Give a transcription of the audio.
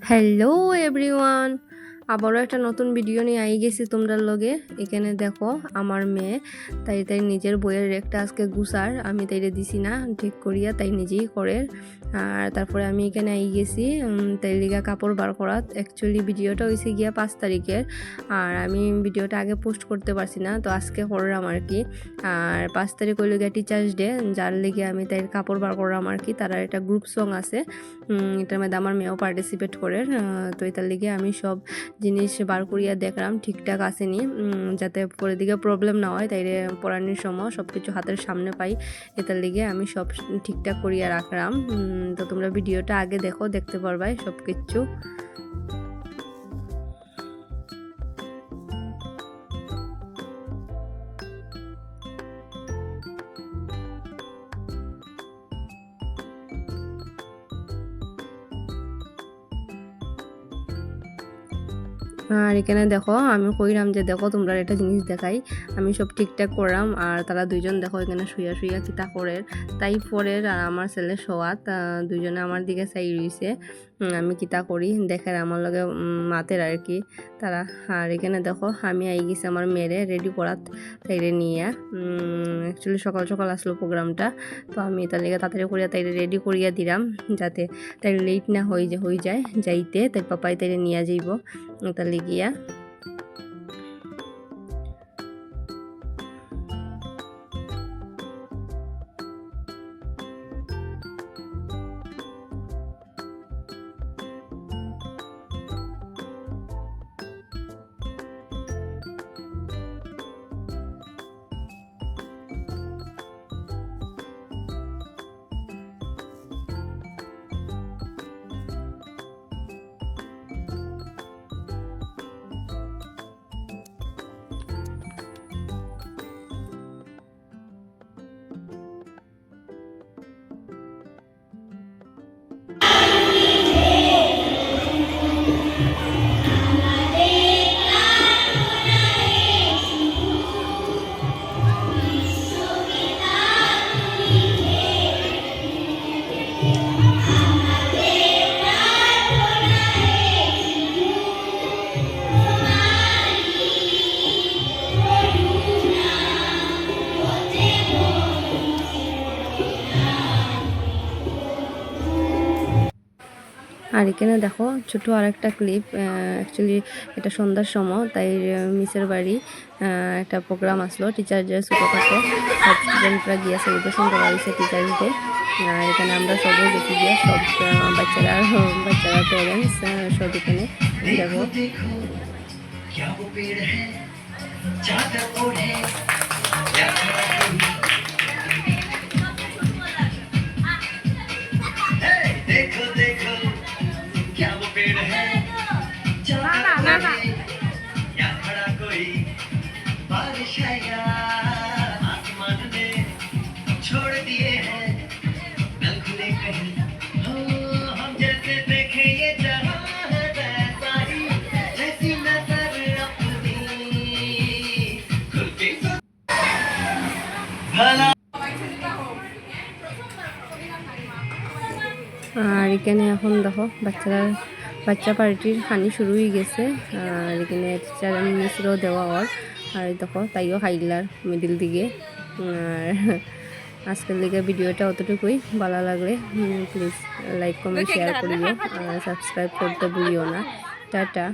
Hello everyone, আবারও একটা নতুন ভিডিও নিয়ে আই গেছি তোমরার লগে। এখানে দেখো আমার মেয়ে তাই নিজের বইয়ের রেকটা আজকে গুছার, আমি তাইরে দিছি না ঠিক করিয়া, তাই নিজেই করে। আর তারপরে আমি এখানে আই গেছি তাই লিগা কাপড় বার করা। অ্যাকচুয়ালি ভিডিওটা হয়েছে গিয়া 5 তারিখের, আর আমি ভিডিওটা আগে পোস্ট করতে পারছি না, তো আজকে করলাম আর কি। আর 5 তারিখ হইল গিয়া টিচার্স ডে, যার লেগে আমি তাই কাপড় বার করলাম আর কি। তারা একটা গ্রুপ সং আছে, এটার মধ্যে আমার মেয়েও পার্টিসিপেট করে। তো এটার লিগে আমি সব জিনিস বার করিয়া দেখলাম ঠিকঠাক আসেনি, যাতে পরে দিকে প্রবলেম না হয়, তাইরে পড়ানোর সময় সব কিছু হাতের সামনে পাই। এটার লিগে আমি সব ঠিকঠাক করিয়া রাখলাম। তো তোমরা ভিডিওটা আগে দেখো, দেখতে পারবাই সব কিছু। আর এখানে দেখো আমি কইলাম যে দেখো তোমরা একটা জিনিস দেখাই, আমি সব ঠিকঠাক করলাম। আর তারা দুইজন দেখো এখানে শুইয়া কিতা করে, তাই পরের আর আমার ছেলে সোয়াত দুইজনে আমার দিকে চাই রইছে, আমি কিতা করি দেখে আমার লগে মাতের আর কি তারা। আর এখানে দেখো আমি আই গেছি আমার মেয়েরে রেডি করাত, তাইরে নিয়ে। অ্যাকচুয়ালি সকাল সকাল আসলো প্রোগ্রামটা, তো আমি তার লেগে তাড়াতাড়ি করিয়া তাইরে রেডি করিয়া দিলাম, যাতে তাই লেট না হয়ে যায় যাইতে, তাই পাপাই তাইরে নিয়ে যাইব তার লিগিয়া। আর এখানে দেখো ছোটো আর একটা ক্লিপ, অ্যাকচুয়ালি এটা সন্ধ্যার সময়, তাই মিসের বাড়ি একটা প্রোগ্রাম আসলো টিচার ডে, ছোটোখাটো সব স্টুডেন্টরা গিয়ে সেলিব্রেশন করা হয়েছে টিচার্স ডে। এখানে আমরা সবাই দেখি গিয়ে সব বাচ্চারা প্যারেন্টস সব এখানে দেখো। छोड़ दिए हैं नल खुले कहीं, हम जैसे देखे ये जहां है वैसा ही, जैसी नजर अपनी खुल के भला। আর এখানে এখন দেখো বাচ্চা পার্টির হানি শুরু হয়ে গেছে। আর এখানে টিচার মিসরও দেওয়া ওর, আর দেখো তাইও হাইলার মিডিল দিকে। আর আজকের লিগে ভিডিওটা অতটুকুই, ভালো লাগলে প্লিজ লাইক কমেন্ট শেয়ার করিও, আর সাবস্ক্রাইব করতে ভুলিও না। টাটা।